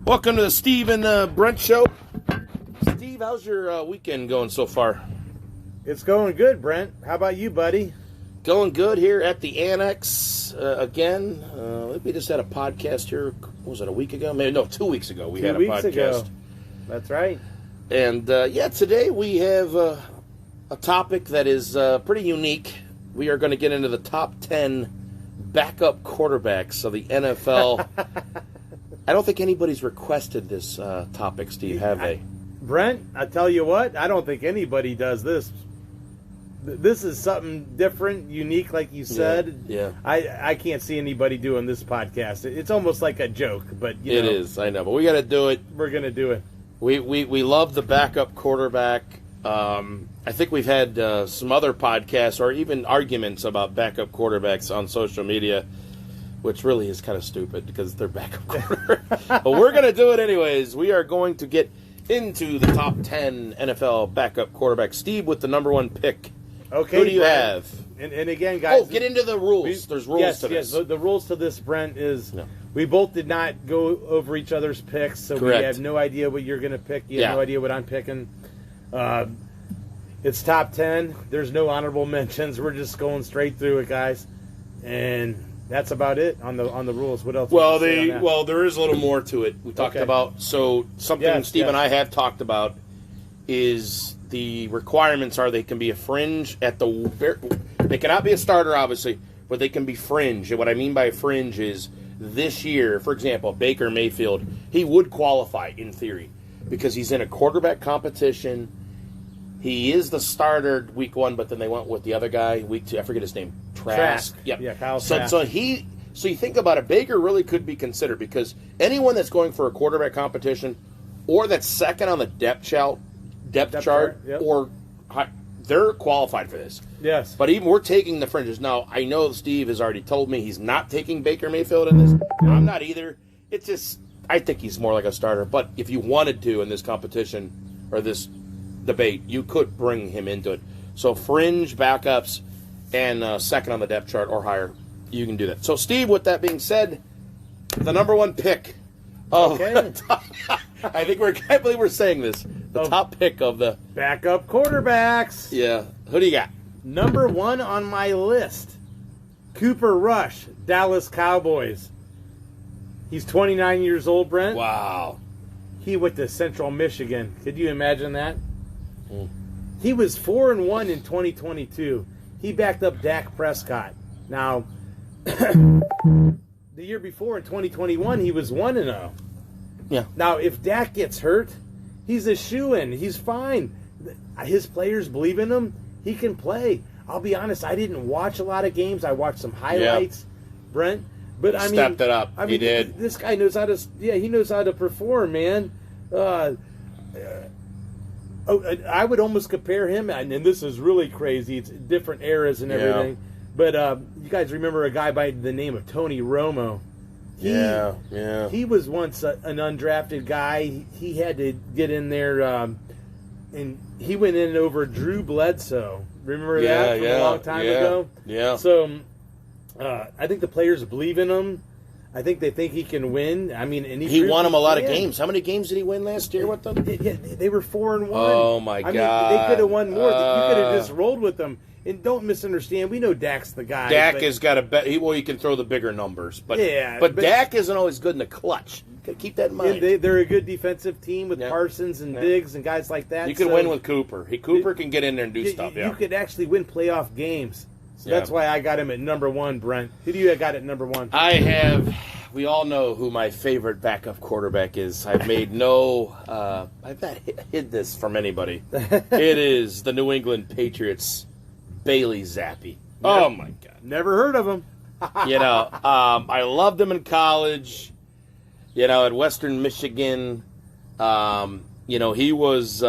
Welcome to the Steve and Brent Show. Steve, how's your weekend going so far? It's going good, Brent. How about you, buddy? Going good here at the Annex again. We just had a podcast here. What was it, a week ago? Maybe, no, 2 weeks ago we had a podcast. Ago. That's right. And today we have a topic that is pretty unique. We are going to get into the top 10 backup quarterbacks of the NFL. I don't think anybody's requested this topic, Steve, have they? Brent, I tell you what, I don't think anybody does this. This is something different, unique, like you said. Yeah. I can't see anybody doing this podcast. It's almost like a joke, but it is. I know, but we got to do it. We're going to do it. We love the backup quarterback. I think we've had some other podcasts or even arguments about backup quarterbacks on social media, which really is kind of stupid because they're backup quarterbacks. But we're going to do it anyways. We are going to get into the top 10 NFL backup quarterbacks. Steve with the number one pick. Okay. Who do you have? And again, guys. Oh, get into the rules. There's rules to this. Yes, the rules to this, Brent, is we both did not go over each other's picks, so Correct. we have no idea what you're going to pick. You have no idea what I'm picking. It's top 10. There's no honorable mentions. We're just going straight through it, guys. And that's about it on the rules. What else? Well, there is a little more to it. We talked about something Steve and I have talked about is the requirements are they can be a fringe they cannot be a starter obviously, but they can be fringe. And what I mean by fringe is this year, for example, Baker Mayfield, he would qualify in theory because he's in a quarterback competition. He is the starter week 1, but then they went with the other guy week 2. I forget his name. Trask. Yep. Yeah, Kyle Trask. Trask. So you think about it, Baker really could be considered because anyone that's going for a quarterback competition or that's second on the depth chart, or they're qualified for this. Yes. But even we're taking the fringes. Now, I know Steve has already told me he's not taking Baker Mayfield in this. I'm not either. It's just, I think he's more like a starter. But if you wanted to in this competition or this debate, you could bring him into it. So fringe backups and second on the depth chart or higher, you can do that. So Steve, with that being said, the number one pick of I believe we're saying this. The top pick of the backup quarterbacks. Yeah. Who do you got? Number 1 on my list, Cooper Rush, Dallas Cowboys. He's 29 years old, Brent. Wow. He went to Central Michigan. Could you imagine that? He was 4-1 in 2022. He backed up Dak Prescott. Now, the year before in 2021, he was 1-0. Yeah. Now, if Dak gets hurt, he's a shoo-in. He's fine. His players believe in him. He can play. I'll be honest, I didn't watch a lot of games. I watched some highlights, Brent. But I mean, stepped it up. He did. This guy knows how to. Yeah, he knows how to perform, man. I would almost compare him, and this is really crazy. It's different eras and everything. But you guys remember a guy by the name of Tony Romo? He was once an undrafted guy. He had to get in there, and he went in over Drew Bledsoe. Remember that from a long time ago? Yeah. So I think the players believe in him. I think they think he can win. I mean, and he won them a lot of games. How many games did he win last year with them? Yeah, they were 4-1. Oh my God! Mean, they could have won more. You could have just rolled with them. And don't misunderstand. We know Dak's the guy. Dak has got a bet. He can throw the bigger numbers, but Dak isn't always good in the clutch. Got to keep that in mind. They're a good defensive team with Parsons and Diggs and guys like that. You can win with Cooper. Cooper can get in there and do stuff. You could actually win playoff games. So that's why I got him at number 1, Brent. Who do you got at number 1? I have. We all know who my favorite backup quarterback is. I've made I've not hid this from anybody. It is the New England Patriots, Bailey Zappi. Oh my God! Never heard of him. I loved him in college. At Western Michigan. He was.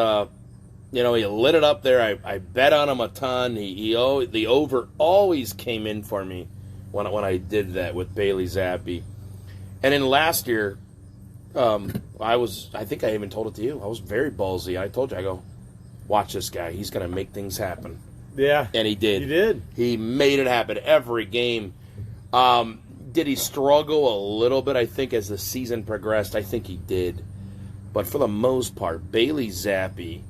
He lit it up there. I bet on him a ton. The over always came in for me when I did that with Bailey Zappi. And then last year, I think I even told it to you. I was very ballsy. I told you, I go, watch this guy. He's going to make things happen. Yeah. And he did. He did. He made it happen every game. Did he struggle a little bit? I think as the season progressed, I think he did. But for the most part, Bailey Zappi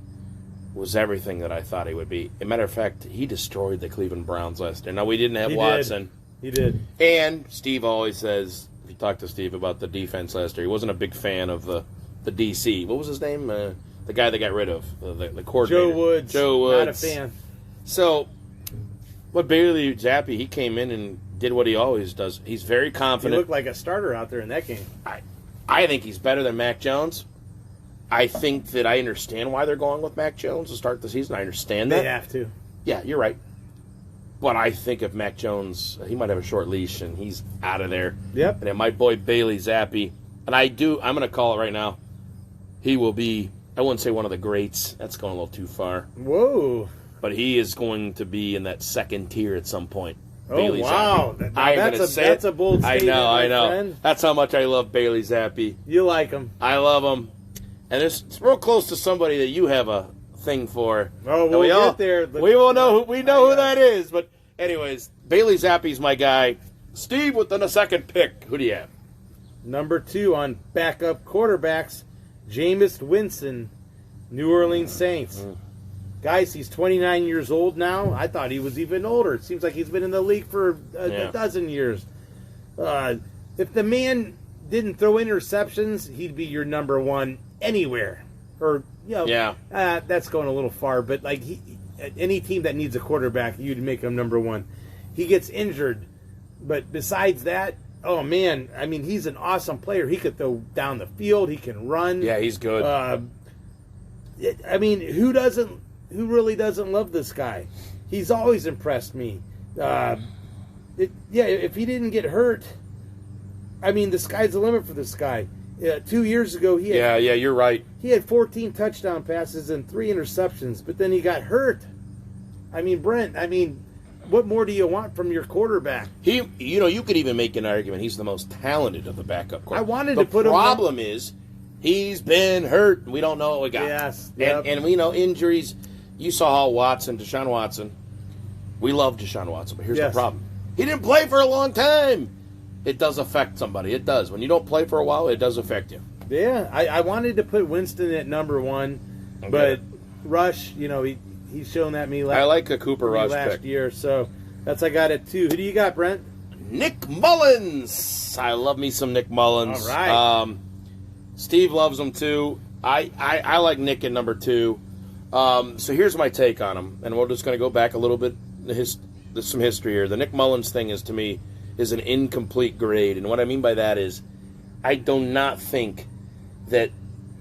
was everything that I thought he would be. As a matter of fact, he destroyed the Cleveland Browns last year. Now, we didn't have Watson. He did. And Steve always says, if you talk to Steve about the defense last year, he wasn't a big fan of the DC. What was his name? The guy they got rid of, the coordinator. Joe Woods. Not a fan. So, but Bailey Zappi, he came in and did what he always does. He's very confident. He looked like a starter out there in that game. I think he's better than Mac Jones. I think that I understand why they're going with Mac Jones to start the season. I understand that. They have to. Yeah, you're right. But I think if Mac Jones, he might have a short leash and he's out of there. Yep. And then my boy Bailey Zappi, and I'm going to call it right now, he will be, I wouldn't say one of the greats. That's going a little too far. Whoa. But he is going to be in that second tier at some point. Oh, Bailey wow. That's a bold statement. I know. Friend. That's how much I love Bailey Zappi. You like him. I love him. And it's real close to somebody that you have a thing for. Oh, we'll get there. We will know who that is. But anyways, Bailey Zappi's my guy. Steve with the second pick. Who do you have? Number 2 on backup quarterbacks, Jameis Winston, New Orleans Saints. Guys, he's 29 years old now. I thought he was even older. It seems like he's been in the league for a dozen years. If the man didn't throw interceptions, he'd be your number 1 anywhere. Or, that's going a little far. But like any team that needs a quarterback, you'd make him number 1. He gets injured. But besides that, oh, man, I mean, he's an awesome player. He could throw down the field. He can run. Yeah, he's good. I mean, who really doesn't love this guy? He's always impressed me. If he didn't get hurt, I mean, the sky's the limit for this guy. 2 years ago, he had, you're right. He had 14 touchdown passes and 3 interceptions, but then he got hurt. I mean, Brent, what more do you want from your quarterback? You could even make an argument he's the most talented of the backup quarterbacks. I wanted to put him. The problem is he's been hurt. We don't know what we got. Yes, and we know injuries. You saw how Deshaun Watson. We love Deshaun Watson, but here's the problem: he didn't play for a long time. It does affect somebody. It does. When you don't play for a while, it does affect you. Yeah, I wanted to put Winston at number 1, but Rush, he's shown that me last. I like a Cooper Rush last pick. year, so I got it 2. Who do you got, Brent? Nick Mullins. I love me some Nick Mullins. All right. Steve loves him too. I like Nick at number 2. So here's my take on him, and we're just going to go back a little bit. There's some history here. The Nick Mullins thing is, to me, is an incomplete grade, and what I mean by that is I do not think that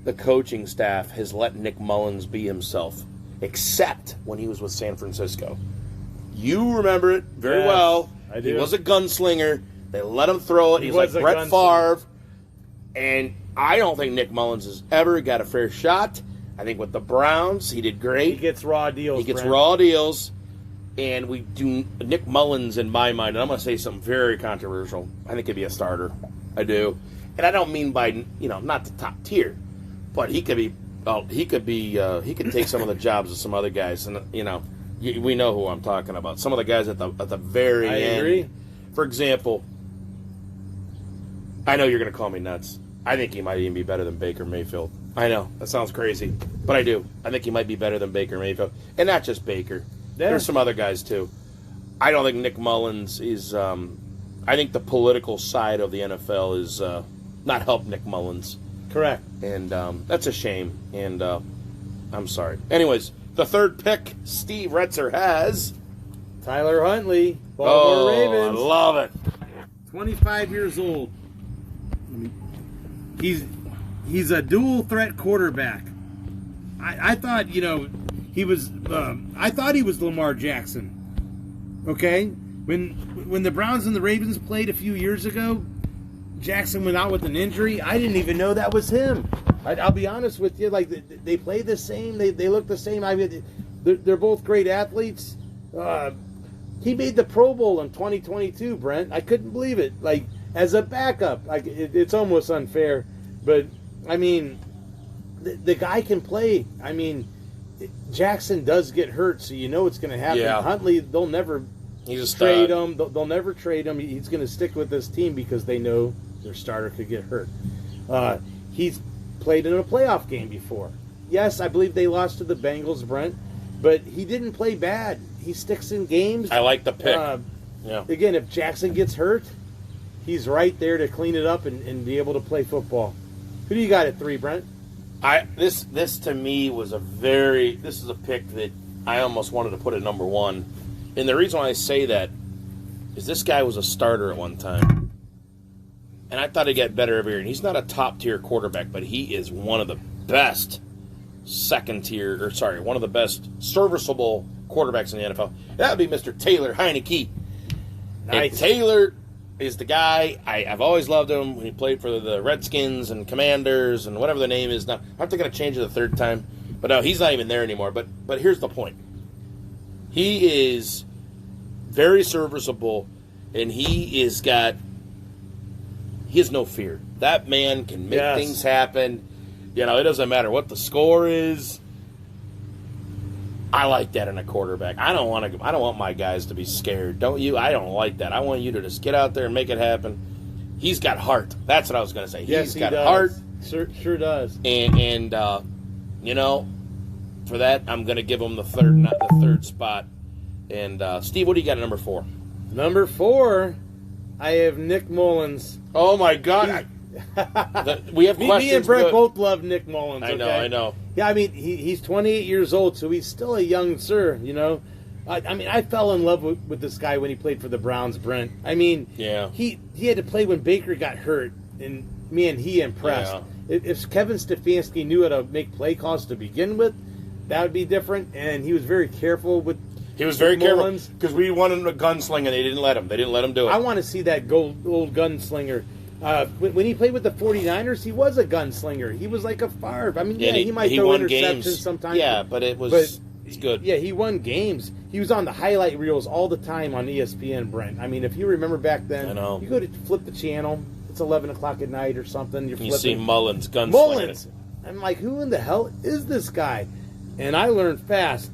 the coaching staff has let Nick Mullins be himself, except when he was with San Francisco. You remember it very well. I do. He was a gunslinger. They let him throw it. He's like Brett Favre. And I don't think Nick Mullins has ever got a fair shot. I think with the Browns, he did great. He gets raw deals. Raw deals. And we do Nick Mullins, in my mind, and I'm going to say something very controversial. I think he'd be a starter. I do. And I don't mean by, not the top tier, but he could take some of the jobs of some other guys. And, we know who I'm talking about. Some of the guys at the very end. I agree. For example, I know you're going to call me nuts. I think he might even be better than Baker Mayfield. I know. That sounds crazy. But I do. I think he might be better than Baker Mayfield. And not just Baker. There's some other guys, too. I don't think Nick Mullins is... I think the political side of the NFL is not helped Nick Mullins. Correct. And that's a shame. And I'm sorry. Anyways, the third pick, Steve Retzer has... Tyler Huntley, Baltimore Ravens. I love it. 25 years old. He's a dual threat quarterback. I thought, he was. I thought he was Lamar Jackson. Okay, when the Browns and the Ravens played a few years ago, Jackson went out with an injury. I didn't even know that was him. I'll be honest with you. Like they play the same. They look the same. I mean, they're both great athletes. He made the Pro Bowl in 2022, Brent. I couldn't believe it. Like, as a backup, it's almost unfair. But, I mean, the guy can play. I mean, Jackson does get hurt, so you know it's going to happen. Yeah. Huntley, they'll never He's a stud. Trade him. They'll never trade him. He's going to stick with this team because they know their starter could get hurt. He's played in a playoff game before. Yes, I believe they lost to the Bengals, Brent, but he didn't play bad. He sticks in games. I like the pick. Again, if Jackson gets hurt, he's right there to clean it up and be able to play football. Who do you got at 3, Brent? This to me was this is a pick that I almost wanted to put at number 1. And the reason why I say that is this guy was a starter at one time. And I thought he'd get better every year. And he's not a top-tier quarterback, but he is one of the best one of the best serviceable quarterbacks in the NFL. That would be Mr. Taylor Heineke. Nice. And Taylor is the guy. I've always loved him when he played for the Redskins and Commanders and whatever the name is now. Aren't they going to change it the third time? But no, he's not even there anymore. But here's the point. He is very serviceable, and he has no fear. That man can make things happen. You know, it doesn't matter what the score is. I like that in a quarterback. I don't want my guys to be scared. Don't you? I don't like that. I want you to just get out there and make it happen. He's got heart. That's what I was going to say. Yes, He's got does. heart. Sure does. And you know, for that, I'm going to give him the third spot. And Steve, what do you got at number 4? Number 4, I have Nick Mullins. Oh my God! We have questions. Me and Brent both love Nick Mullins. I know. Yeah, I mean, he's 28 years old, so he's still a young sir, you know. I mean, I fell in love with this guy when he played for the Browns, Brent. I mean, he had to play when Baker got hurt, and man, he impressed. Yeah. If Kevin Stefanski knew how to make play calls to begin with, that would be different, and he was very careful with He was very careful because we wanted him to gunsling, and they didn't let him. They didn't let him do it. I want to see that old gunslinger. When he played with the 49ers, he was a gunslinger. He was like a Favre. I mean, he might throw interceptions games. sometimes. Yeah, but it's good. Yeah, he won games. He was on the highlight reels all the time on ESPN, Brent. I mean, if you remember back then, you go to flip the channel. It's 11 o'clock at night or something. You see Mullins gunslinging. Mullins. I'm like, who in the hell is this guy? And I learned fast.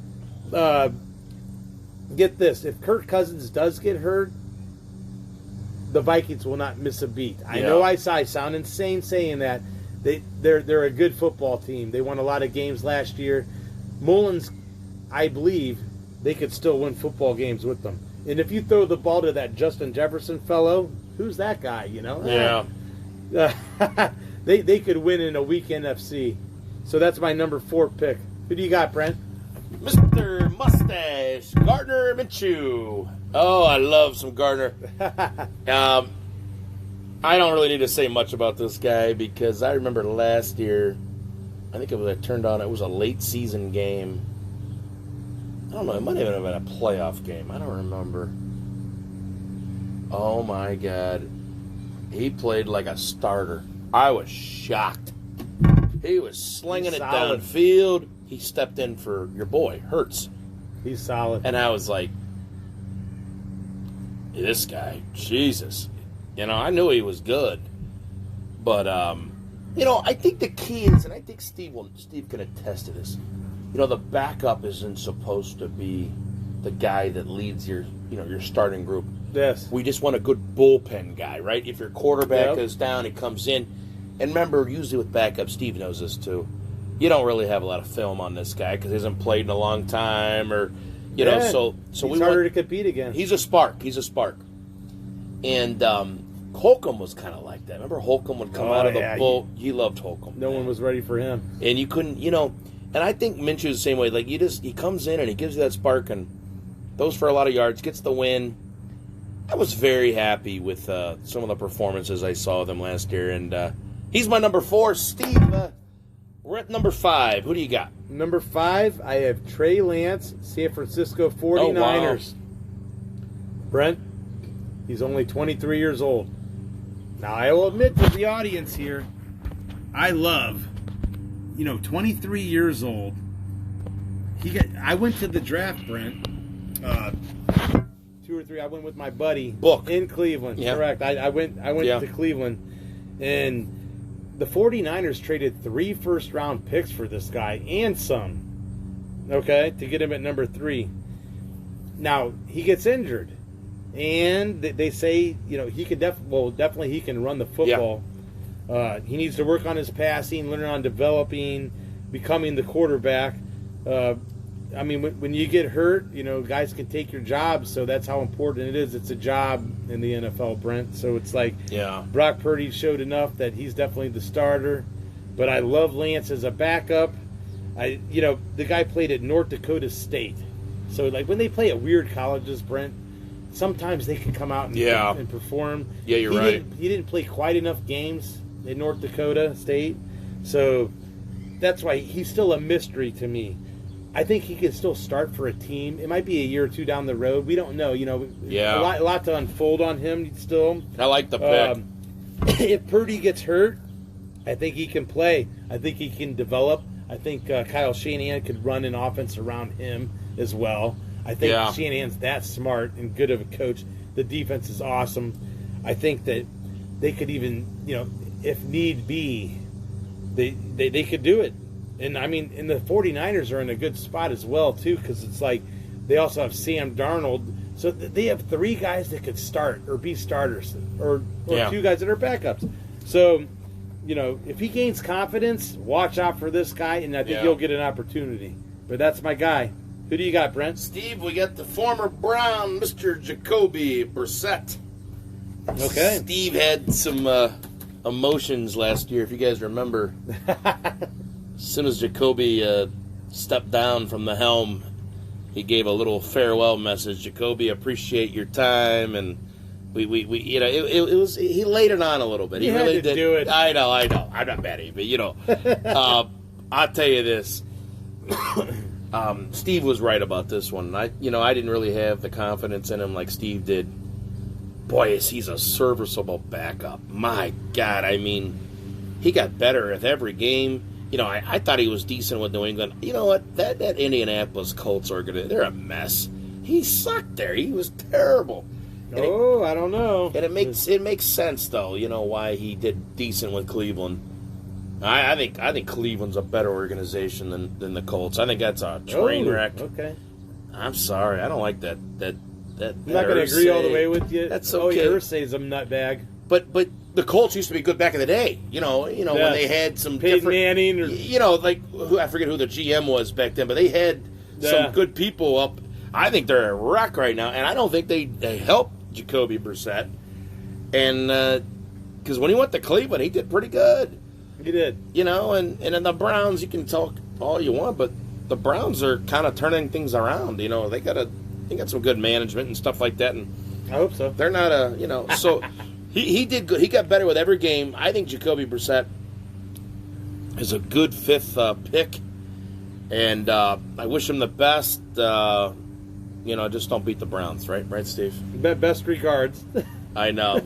Get this. If Kirk Cousins does get hurt, the Vikings will not miss a beat. I know I sound insane saying that. They're a good football team. They won a lot of games last year. Mullins, I believe, they could still win football games with them. And if you throw the ball to that Justin Jefferson fellow, who's that guy, you know? Yeah. They could win in a weak NFC. So that's my number 4 pick. Who do you got, Brent? Mr. Mustache, Gardner Minshew. Oh, I love some Gardner. I don't really need to say much about this guy because I remember last year, I think it was a late season game. I don't know, it might have been a playoff game. I don't remember. Oh my God. He played like a starter. I was shocked. He was slinging it downfield. He stepped in for your boy, Hurts. He's solid. And I was like, this guy, Jesus. You know, I knew he was good. But, you know, I think the key is, and I think Steve can attest to this, you know, the backup isn't supposed to be the guy that leads your starting group. Yes. We just want a good bullpen guy, right? If your quarterback is down, he comes in. And remember, usually with backup, Steve knows this too, you don't really have a lot of film on this guy because he hasn't played in a long time, or so he's harder to compete against. He's a spark. And Holcomb was kind of like that. Remember, Holcomb would come out of the bull. He loved Holcomb. No one was ready for him, and you couldn't, And I think Minshew's the same way. Like he comes in and he gives you that spark and goes for a lot of yards, gets the win. I was very happy with some of the performances I saw of them last year, and he's my number 4. Steve, we're at number 5. Who do you got? Number 5, I have Trey Lance, San Francisco 49ers. Oh, wow. Brent, he's only 23 years old. Now, I will admit to the audience here, I love, 23 years old. I went to the draft, Brent. 2 or 3. I went with my buddy Book in Cleveland. Yeah. Correct. I went to Cleveland, and the 49ers traded 3 first-round picks for this guy and some, to get him at number 3. Now, he gets injured. and they say he can definitely he can run the football. Yeah. He needs to work on his passing, learn on developing, becoming the quarterback. I mean, when you get hurt, guys can take your job, so that's how important it is. It's a job in the NFL, Brent. So it's like, Brock Purdy showed enough that he's definitely the starter. But I love Lance as a backup. The guy played at North Dakota State. So, like, when they play at weird colleges, Brent, sometimes they can come out and perform. Yeah, you're right. He didn't play quite enough games at North Dakota State. So that's why he's still a mystery to me. I think he can still start for a team. It might be a year or two down the road. We don't know. A lot to unfold on him still. I like the pick. If Purdy gets hurt, I think he can play. I think he can develop. I think Kyle Shanahan could run an offense around him as well. I think Shanahan's that smart and good of a coach. The defense is awesome. I think that they could even, if need be, they could do it. And, I mean, and the 49ers are in a good spot as well, too, because it's like they also have Sam Darnold. So they have 3 guys that could start or be starters or 2 guys that are backups. So, if he gains confidence, watch out for this guy, and I think he'll get an opportunity. But that's my guy. Who do you got, Brent? Steve, we got the former Brown, Mr. Jacoby Brissett. Okay. Steve had some emotions last year, if you guys remember. As soon as Jacoby stepped down from the helm, he gave a little farewell message. Jacoby, appreciate your time, and we it was he laid it on a little bit. He really did. Do it. I know. I'm not mad at you, but I'll tell you this. Steve was right about this one. I didn't really have the confidence in him like Steve did. Boy, he's a serviceable backup. My God, I mean, he got better with every game. I thought he was decent with New England. You know what? That Indianapolis Colts they're a mess. He sucked there. He was terrible. I don't know. And it makes sense though. Why he did decent with Cleveland. I think Cleveland's a better organization than the Colts. I think that's a train wreck. Okay. I'm sorry. I don't like that. I'm not going to agree all the way with you. That's okay. Irsay's a nutbag. But the Colts used to be good back in the day. when they had some Peyton different Manning, I forget who the GM was back then, but they had some good people up. I think they're a wreck right now, and I don't think they helped Jacoby Brissett. And because when he went to Cleveland, he did pretty good. He did. And in the Browns, you can talk all you want, but the Browns are kind of turning things around. They got some good management and stuff like that, and I hope so. They're not so. He did good. He got better with every game. I think Jacoby Brissett is a good 5th pick, and I wish him the best. Just don't beat the Browns, right, Steve? Best regards. I know.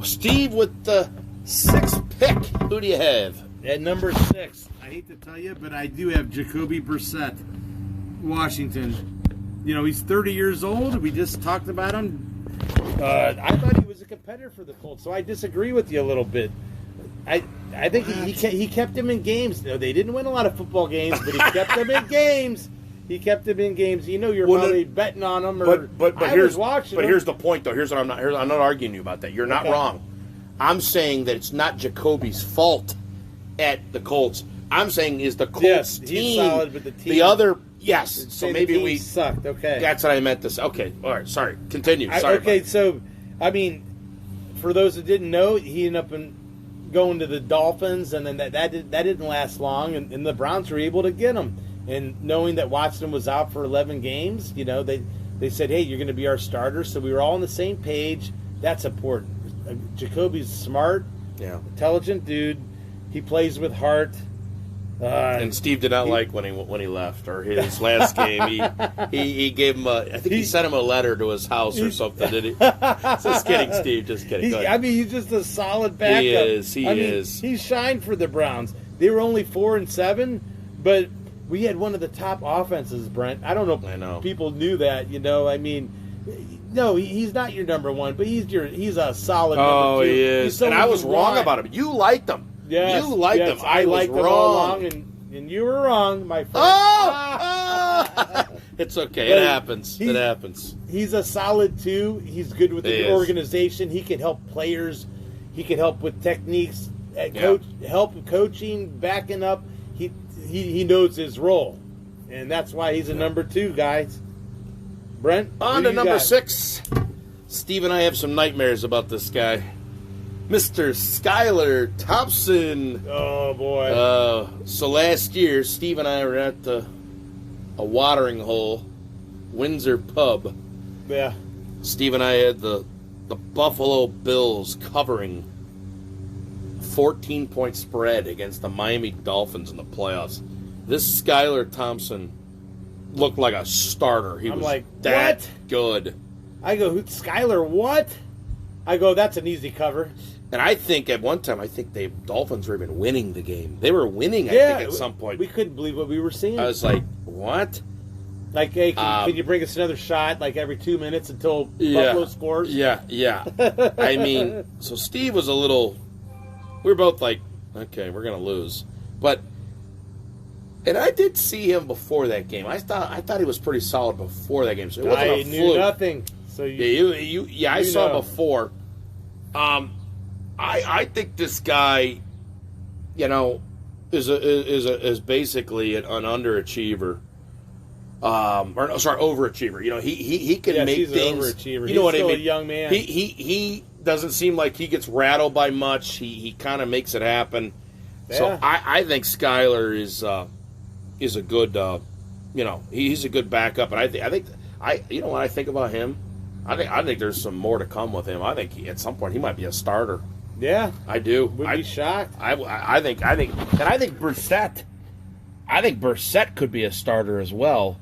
Steve, with the 6th pick, who do you have? At number 6, I hate to tell you, but I do have Jacoby Brissett, Washington. He's 30 years old. We just talked about him. I thought he was a competitor for the Colts, so I disagree with you a little bit. I think he kept him in games. They didn't win a lot of football games, but he kept them in games. You're probably betting on him. But here's the point, though. I'm not arguing you about that. You're not wrong. I'm saying that it's not Jacoby's fault at the Colts. I'm saying is the Colts team. He's solid, but the team. The other. Yes, so maybe we sucked. Okay, that's what I meant to say. Okay, all right. Sorry, continue. So I mean, for those that didn't know, he ended up going to the Dolphins, and then that didn't last long, and the Browns were able to get him. And knowing that Watson was out for 11 games, they said, "Hey, you're going to be our starter." So we were all on the same page. That's important. Jacoby's smart, intelligent dude. He plays with heart. And Steve did not like when he left, or his last game. He gave him he sent him a letter to his house or something. Did he? Just kidding, Steve. Just kidding. He's just a solid backup. He is. He is. He shined for the Browns. They were only 4-7, but we had one of the top offenses, Brent. I don't know. I know. People knew that. I mean. No, he's not your number 1, but he's a solid number 2. Oh, he is. And I was wrong about him. You liked him. Yes, you liked him. I liked him all along, and you were wrong, my friend. Oh! It's okay. It happens. It happens. He's a solid 2. He's good with the organization. He can help players. He can help with techniques, help coaching, backing up. He knows his role, and that's why he's a number 2, guys. Brent, on to number 6. Steve and I have some nightmares about this guy, Mr. Skylar Thompson. Oh boy! So last year, Steve and I were at a watering hole, Windsor Pub. Yeah. Steve and I had the Buffalo Bills covering 14-point spread against the Miami Dolphins in the playoffs. This Skylar Thompson looked like a starter. He was like, that what? Good. I go, Skylar, what? I go, that's an easy cover. And I think at one time, the Dolphins were even winning the game. They were winning, I think, at some point. We couldn't believe what we were seeing. I was like, what? Like, hey, can you bring us another shot, like, every 2 minutes until Buffalo scores? Yeah. I mean, so Steve was a little... We were both like, okay, we're going to lose. And I did see him before that game. I thought he was pretty solid before that game. So it wasn't a fluke. I knew nothing. So I saw him before. I think this guy, is basically an underachiever. Overachiever. He can make things. An overachiever. You know what I mean? A young man. He doesn't seem like he gets rattled by much. He kind of makes it happen. Yeah. So I think Skylar is a good he's a good backup. And I think when I think about him, I think there's some more to come with him. I think at some point he might be a starter. Yeah, I do. Would be shocked. I think Brissett. I think Brissett could be a starter as well.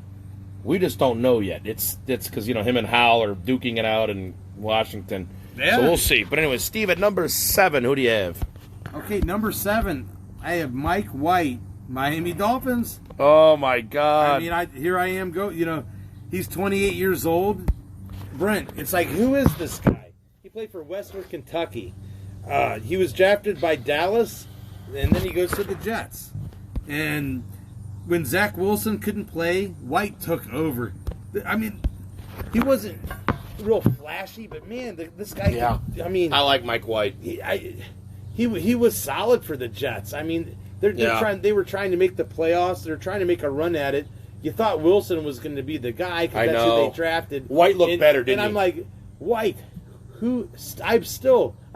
We just don't know yet. It's because him and Howell are duking it out in Washington. Yeah. So we'll see. But anyway, Steve, at number 7, who do you have? Okay, number 7, I have Mike White, Miami Dolphins. Oh my God! I mean, here I am. He's 28 years old. Brent, it's like, who is this guy? He played for Western Kentucky. He was drafted by Dallas, and then he goes to the Jets. And when Zach Wilson couldn't play, White took over. I mean, he wasn't real flashy, but man, this guy. Yeah. I like Mike White. He was solid for the Jets. I mean, they were trying to make the playoffs. They're trying to make a run at it. You thought Wilson was going to be the guy because that's who they drafted. White looked better, didn't he? And I'm like, White, who? I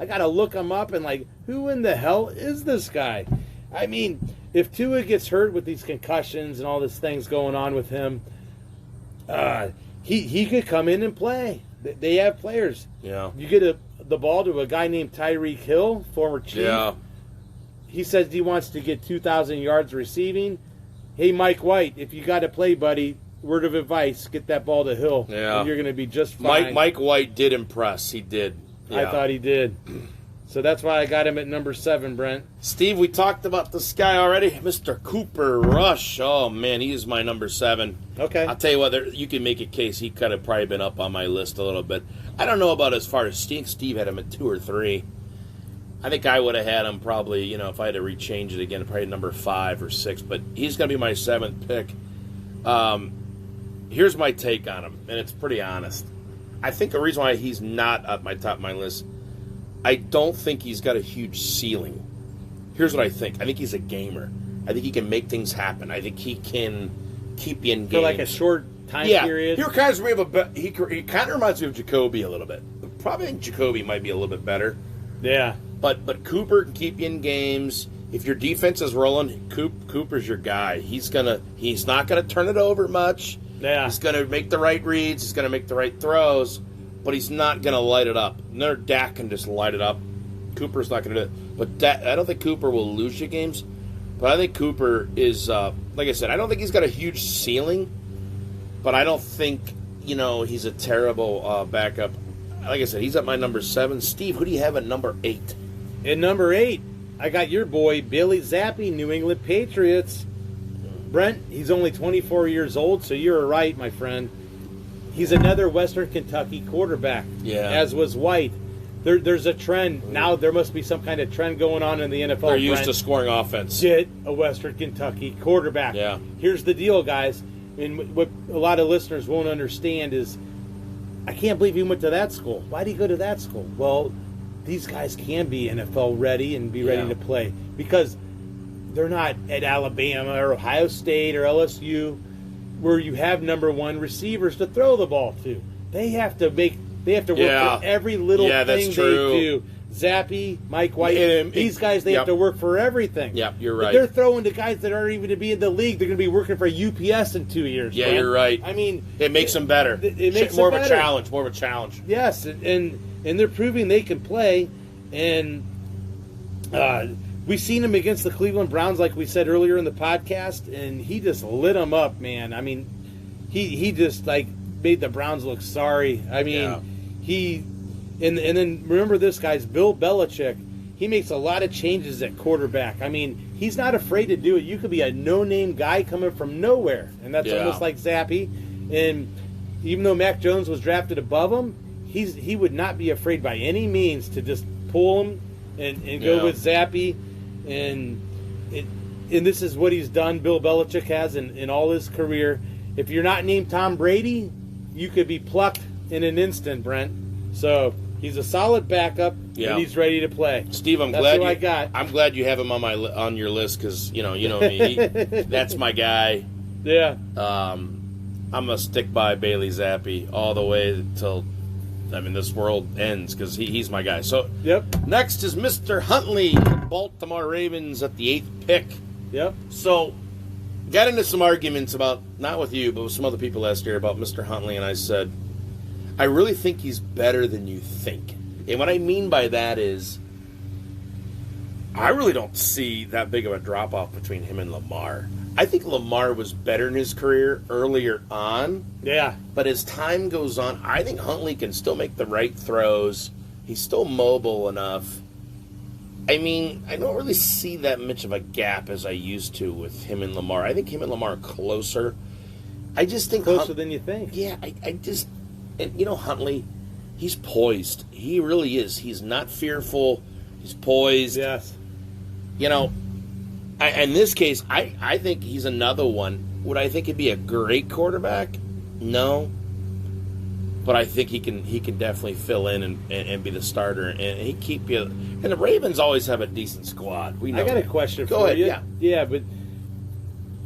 got to look him up and like, who in the hell is this guy? I mean, if Tua gets hurt with these concussions and all these things going on with him, he could come in and play. They have players. Yeah. You get the ball to a guy named Tyreek Hill, former Chief. Yeah. He says he wants to get 2,000 yards receiving. Hey, Mike White, if you got to play, buddy, word of advice, get that ball to Hill. Yeah. And you're going to be just fine. Mike White did impress. He did. Yeah. I thought he did. So that's why I got him at number 7, Brent. Steve, we talked about this guy already. Mr. Cooper Rush. Oh, man, he is my number 7. Okay. I'll tell you what, you can make a case. He could have probably been up on my list a little bit. I don't know about as far as Steve. Steve had him at 2 or 3. I think I would have had him probably, if I had to rechange it again, probably number 5 or 6. But he's going to be my 7th pick. Here's my take on him, and it's pretty honest. I think the reason why he's not at my top of my list, I don't think he's got a huge ceiling. Here's what I think. I think he's a gamer. I think he can make things happen. I think he can keep you in games. For like a short time period? He kind of reminds me of Jacoby a little bit. Probably think Jacoby might be a little bit better. Yeah. But Cooper can keep you in games. If your defense is rolling, Cooper's your guy. He's not gonna turn it over much. Yeah. He's gonna make the right reads. He's gonna make the right throws, but he's not gonna light it up. Another Dak can just light it up. Cooper's not gonna do it. But I don't think Cooper will lose you games. But I think Cooper is, like I said, I don't think he's got a huge ceiling. But I don't think he's a terrible backup. Like I said, he's at my number 7. Steve, who do you have at number 8? At number 8, I got your boy, Billy Zappi, New England Patriots. Brent, he's only 24 years old, so you're right, my friend. He's another Western Kentucky quarterback, as was White. There's a trend. Now there must be some kind of trend going on in the NFL. They're used to scoring offense. Get a Western Kentucky quarterback. Yeah. Here's the deal, guys. And what a lot of listeners won't understand is, I can't believe he went to that school. Why did he go to that school? Well, these guys can be NFL ready and be ready to play because they're not at Alabama or Ohio State or LSU where you have number one receivers to throw the ball to. They have to work for every little thing they do. Zappy, Mike White, these guys, they have to work for everything. Yep, you're right. But they're throwing to guys that aren't even to be in the league. They're going to be working for UPS in 2 years. Yeah, you're right. I mean, it makes them better. It makes more them of better. More of a challenge. Yes, and they're proving they can play. And we've seen him against the Cleveland Browns, like we said earlier in the podcast, and he just lit them up, man. I mean, he just like made the Browns look sorry. I mean, he. And then remember this, guys, Bill Belichick, he makes a lot of changes at quarterback. I mean, he's not afraid to do it. You could be a no-name guy coming from nowhere, and that's almost like Zappy. And even though Mac Jones was drafted above him, he would not be afraid by any means to just pull him and go with Zappy. And this is what he's done, Bill Belichick has in all his career. If you're not named Tom Brady, you could be plucked in an instant, Brent. So he's a solid backup, and he's ready to play. Steve, I'm glad you have him on your list because you know me. That's my guy. Yeah. I'm gonna stick by Bailey Zappi all the way till this world ends because he's my guy. So next is Mr. Huntley, the Baltimore Ravens at the 8th pick. Yep. So got into some arguments about, not with you, but with some other people last year about Mr. Huntley, and I said, I really think he's better than you think. And what I mean by that is I really don't see that big of a drop-off between him and Lamar. I think Lamar was better in his career earlier on. Yeah. But as time goes on, I think Huntley can still make the right throws. He's still mobile enough. I mean, I don't really see that much of a gap as I used to with him and Lamar. I think him and Lamar are closer. I just think... Closer than you think. Yeah, I just... And, Huntley, he's poised. He really is. He's not fearful. He's poised. Yes. In this case, I think he's another one. Would I think he'd be a great quarterback? No. But I think he can definitely fill in and be the starter. And he keep you. And the Ravens always have a decent squad. We know. I got a question for you. Go ahead, yeah, but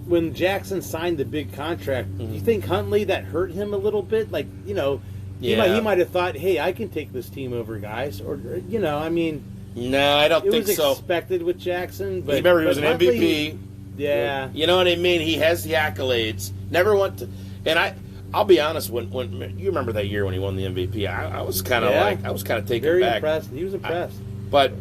when Jackson signed the big contract, do you think Huntley, that hurt him a little bit? Like, he might have thought, hey, I can take this team over guys. Or, No, I don't think so. It was expected with Jackson. But, remember, he was an Huntley, MVP. Yeah. You know what I mean? He has the accolades. Never went to... And I'll be honest, when you remember that year when he won the MVP, I was kind of taken very back. Impressed. He was impressed. But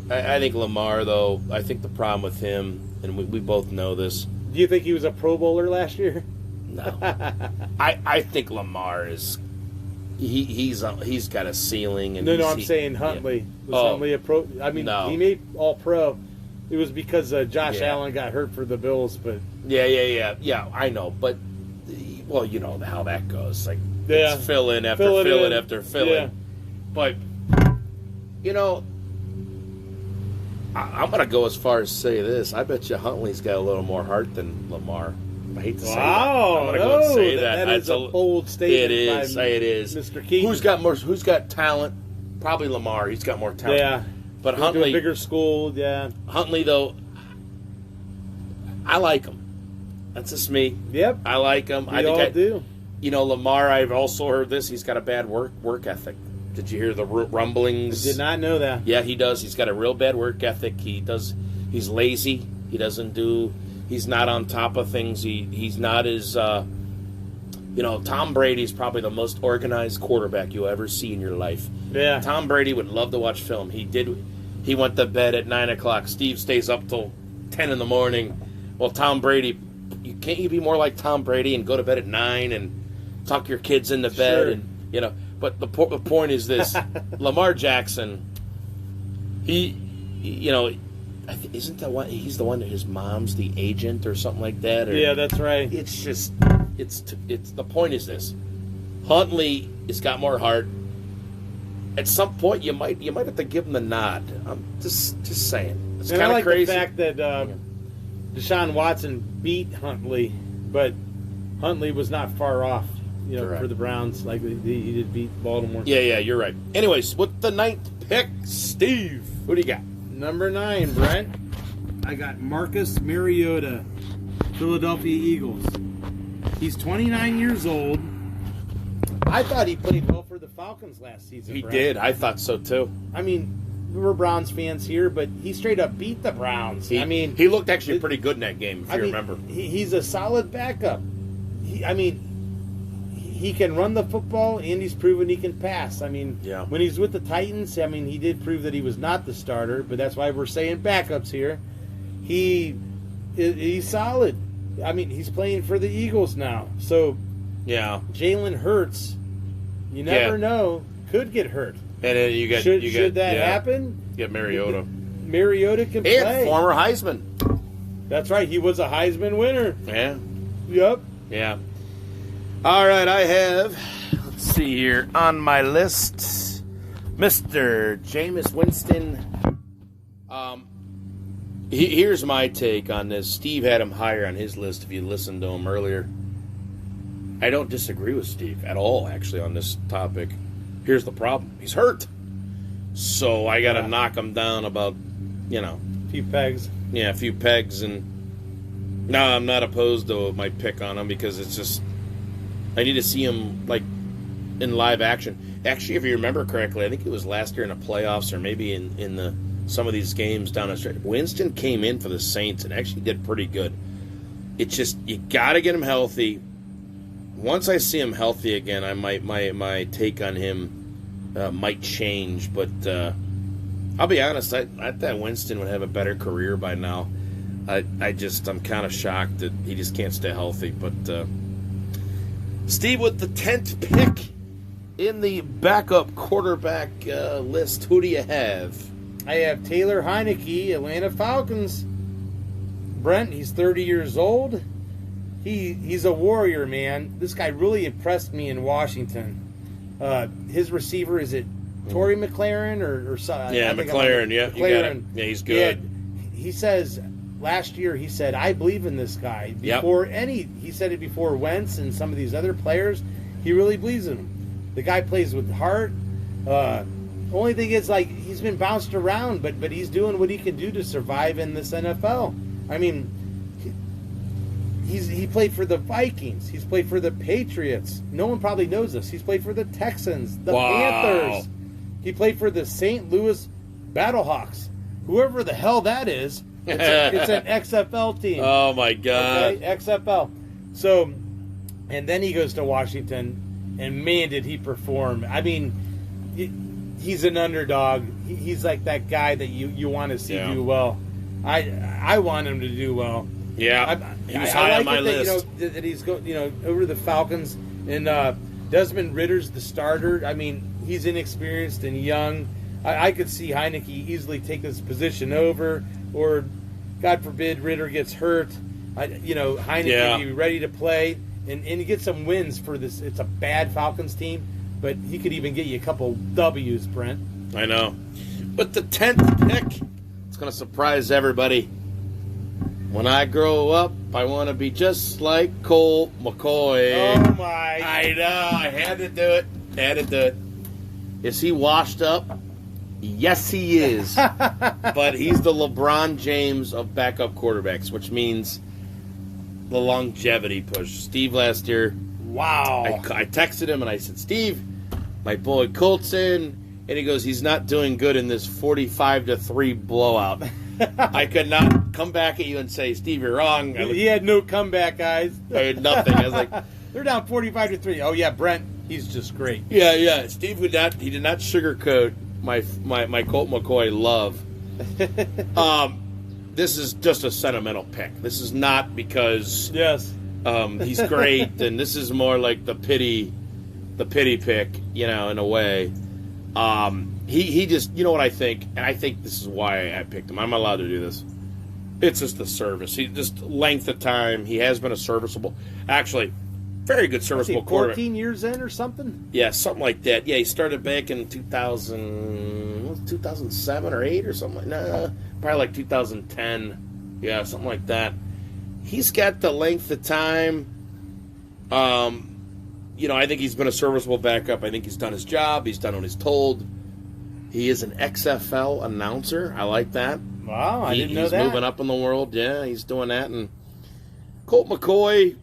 I think Lamar, though, I think the problem with him, and we both know this. Do you think he was a Pro Bowler last year? No. I think Lamar is... He's got a ceiling. And I'm saying Huntley. Yeah. Was Huntley a Pro? He made All-Pro. It was because Josh Allen got hurt for the Bills, but... Yeah, I know, but... Well, you know how that goes. Like, it's fill in after fill in after fill in. But, I'm going to go as far as say this. I bet you Huntley's got a little more heart than Lamar. I hate to say that. I'm going to go and say that. That is a bold statement. It is. Mr. Keaton. Who's got talent? Probably Lamar. He's got more talent. Yeah. But Huntley... to a bigger school, yeah. Huntley, though, I like him. That's just me. Yep. I like him. I do. Lamar, I've also heard this. He's got a bad work ethic. Did you hear the rumblings? I did not know that. Yeah, he does. He's got a real bad work ethic. He's lazy. He's not on top of things. He's not as, Tom Brady's probably the most organized quarterback you'll ever see in your life. Yeah. Tom Brady would love to watch film. He went to bed at 9 o'clock. Steve stays up till 10 in the morning. Well, Tom Brady... Can't you be more like Tom Brady and go to bed at 9 and tuck your kids into bed? Sure. And but the point is this: Lamar Jackson, isn't that one? He's the one that his mom's the agent or something like that. Yeah, that's right. It's just it's the point is this: Huntley has got more heart. At some point, you might have to give him the nod. I'm just saying. It's kind of like crazy. The fact that Deshaun Watson beat Huntley, but Huntley was not far off, for the Browns. Like he did beat Baltimore. Yeah, you're right. Anyways, with the 9th pick, Steve, who do you got? Number 9, Brent. I got Marcus Mariota, Philadelphia Eagles. He's 29 years old. I thought he played well for the Falcons last season. He did. I thought so too. I mean, we're Browns fans here, but he straight up beat the Browns. He looked actually pretty good in that game, if you remember. He's a solid backup. He can run the football, and he's proven he can pass. When he's with the Titans, he did prove that he was not the starter, but that's why we're saying backups here. He's solid. He's playing for the Eagles now. So, Jalen Hurts, you never know, could get hurt. And then should that happen? Get Mariota. Mariota can play. And former Heisman. That's right. He was a Heisman winner. Yeah. Yep. Yeah. All right, I have, let's see here, on my list, Mr. Jameis Winston. Here's my take on this. Steve had him higher on his list if you listened to him earlier. I don't disagree with Steve at all, actually, on this topic. Here's the problem. He's hurt. So I got to knock him down about, a few pegs. Yeah, a few pegs. And no, I'm not opposed to my pick on him because it's just, I need to see him, in live action. Actually, if you remember correctly, I think it was last year in the playoffs or maybe in some of these games down the stretch. Winston came in for the Saints and actually did pretty good. It's just, you got to get him healthy. Once I see him healthy again, my take on him might change. But I'll be honest, I thought Winston would have a better career by now. I'm kind of shocked that he just can't stay healthy. But Steve, with the 10th pick in the backup quarterback list, who do you have? I have Taylor Heineke, Atlanta Falcons. Brent, he's 30 years old. He's a warrior, man. This guy really impressed me in Washington. His receiver, is it Torrey McLaren or something? Yeah, McLaren. Yeah, McLaren. You got it. Yeah, he's good. He says last year, he said, I believe in this guy. He said it before Wentz and some of these other players. He really believes in him. The guy plays with heart. Only thing is, he's been bounced around, but he's doing what he can do to survive in this NFL. He played for the Vikings. He's played for the Patriots. No one probably knows this. He's played for the Texans, the Panthers. He played for the St. Louis Battlehawks. Whoever the hell that is, it's an XFL team. Oh, my God. Okay? XFL. So, and then he goes to Washington, and man, did he perform. He's an underdog. He's like that guy that you want to see do well. I want him to do well. Yeah, he was high on my list. That he's over the Falcons, and Desmond Ritter's the starter. He's inexperienced and young. I could see Heineke easily take this position over, or God forbid Ritter gets hurt. Heineke be ready to play and get some wins for this. It's a bad Falcons team, but he could even get you a couple W's, Brent. I know. But the 10th pick, it's going to surprise everybody. When I grow up, I want to be just like Colt McCoy. Oh, my. I know. I had to do it. Is he washed up? Yes, he is. But he's the LeBron James of backup quarterbacks, which means the longevity push. Steve last year. Wow. I texted him and I said, Steve, my boy Colt's in. And he goes, he's not doing good in this 45-3 blowout. I could not come back at you and say, Steve, you're wrong. He had no comeback, guys. I had nothing. I was like, they're down 45-3. Oh yeah, Brent, he's just great. Yeah. Steve did not sugarcoat my Colt McCoy love. This is just a sentimental pick. This is not because he's great, and this is more like the pity pick, in a way. He just, you know what I think, and I think this is why I picked him. I'm allowed to do this. It's just the service. He just length of time. He has been a serviceable, actually, very good serviceable quarterback. 14 years in or something? Yeah, something like that. Yeah, he started back in 2007 or 8 or something. Probably like 2010. Yeah, something like that. He's got the length of time. I think he's been a serviceable backup. I think he's done his job. He's done what he's told. He is an XFL announcer. I like that. Wow, I didn't know that. He's moving up in the world. Yeah, he's doing that. And Colt McCoy,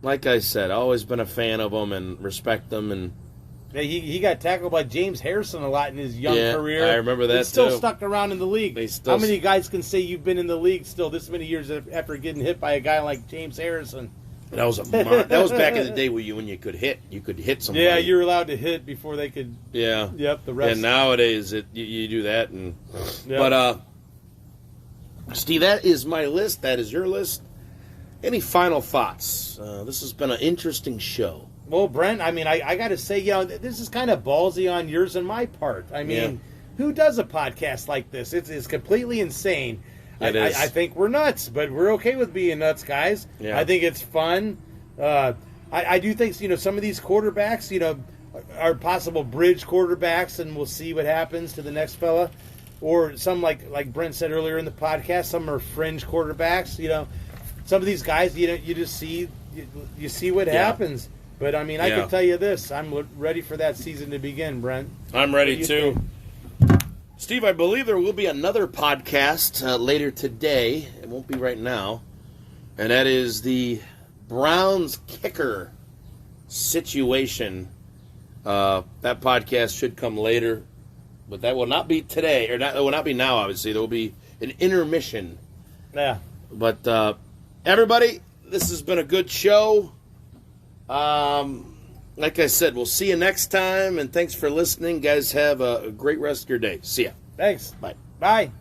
like I said, always been a fan of him and respect him. And yeah, he got tackled by James Harrison a lot in his young career. I remember that. He's still stuck around in the league. How many guys can say you've been in the league still this many years after getting hit by a guy like James Harrison? That was back in the day when you could hit. You could hit somebody. Yeah, you were allowed to hit before they could. Yeah. Yep. The rest. And nowadays you do that. And yep. But Steve, that is my list. That is your list. Any final thoughts? This has been an interesting show. Well, Brent, I mean, I got to say, this is kind of ballsy on yours and my part. I mean, who does a podcast like this? It's completely insane. I think we're nuts, but we're okay with being nuts, guys. Yeah. I think it's fun. I do think, some of these quarterbacks, are possible bridge quarterbacks, and we'll see what happens to the next fella. Or some, like Brent said earlier in the podcast, some are fringe quarterbacks. Some of these guys, you just see what happens. But, I mean, I can tell you this. I'm ready for that season to begin, Brent. I'm ready, too. Steve, I believe there will be another podcast later today. It won't be right now. And that is the Browns kicker situation. That podcast should come later. But that will not be today. Or it will not be now, obviously. There will be an intermission. Yeah. But, everybody, this has been a good show. Like I said, we'll see you next time, and thanks for listening. Guys, have a great rest of your day. See ya. Thanks. Bye. Bye.